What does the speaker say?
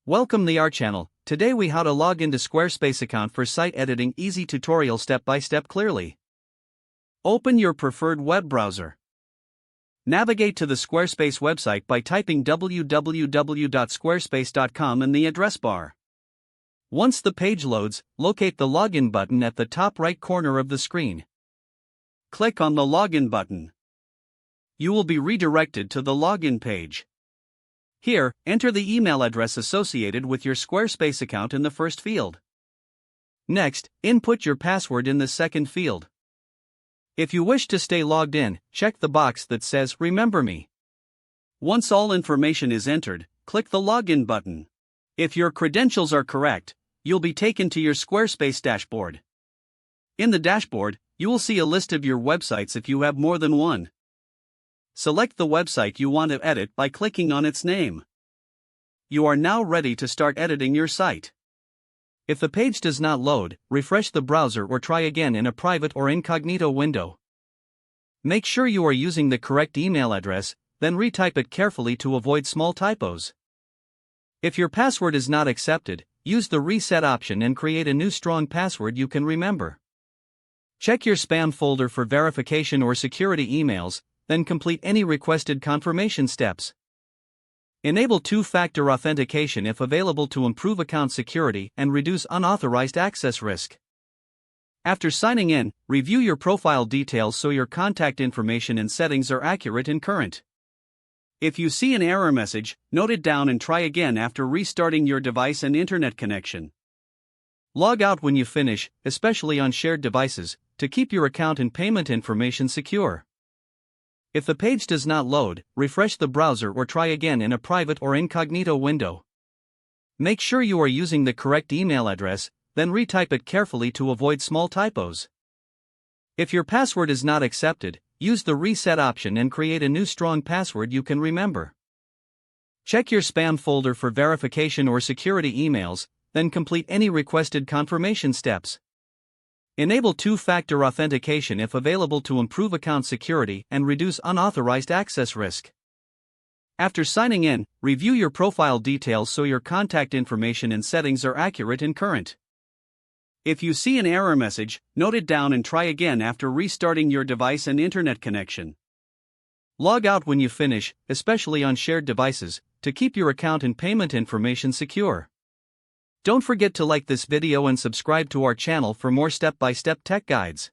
Welcome to our channel. Today we how to log into Squarespace account for site editing. Easy tutorial step by step clearly. Open your preferred web browser. Navigate to the Squarespace website by typing www.squarespace.com in the address bar. Once the page loads, locate the login button at the top right corner of the screen. Click on the login button. You will be redirected to the login page. Here, enter the email address associated with your Squarespace account in the first field. Next, input your password in the second field. If you wish to stay logged in, check the box that says Remember Me. Once all information is entered, click the Login button. If your credentials are correct, you'll be taken to your Squarespace dashboard. In the dashboard, you will see a list of your websites if you have more than one. Select the website you want to edit by clicking on its name. You are now ready to start editing your site. If the page does not load, refresh the browser or try again in a private or incognito window. Make sure you are using the correct email address, then retype it carefully to avoid small typos. If your password is not accepted, use the reset option and create a new strong password you can remember. Check your spam folder for verification or security emails, then complete any requested confirmation steps. Enable two-factor authentication if available to improve account security and reduce unauthorized access risk. After signing in, review your profile details so your contact information and settings are accurate and current. If you see an error message, note it down and try again after restarting your device and internet connection. Log out when you finish, especially on shared devices, to keep your account and payment information secure. If the page does not load, refresh the browser or try again in a private or incognito window. Make sure you are using the correct email address, then retype it carefully to avoid small typos. If your password is not accepted, use the reset option and create a new strong password you can remember. Check your spam folder for verification or security emails, then complete any requested confirmation steps. Enable two-factor authentication if available to improve account security and reduce unauthorized access risk. After signing in, review your profile details so your contact information and settings are accurate and current. If you see an error message, note it down and try again after restarting your device and internet connection. Log out when you finish, especially on shared devices, to keep your account and payment information secure. Don't forget to like this video and subscribe to our channel for more step-by-step tech guides.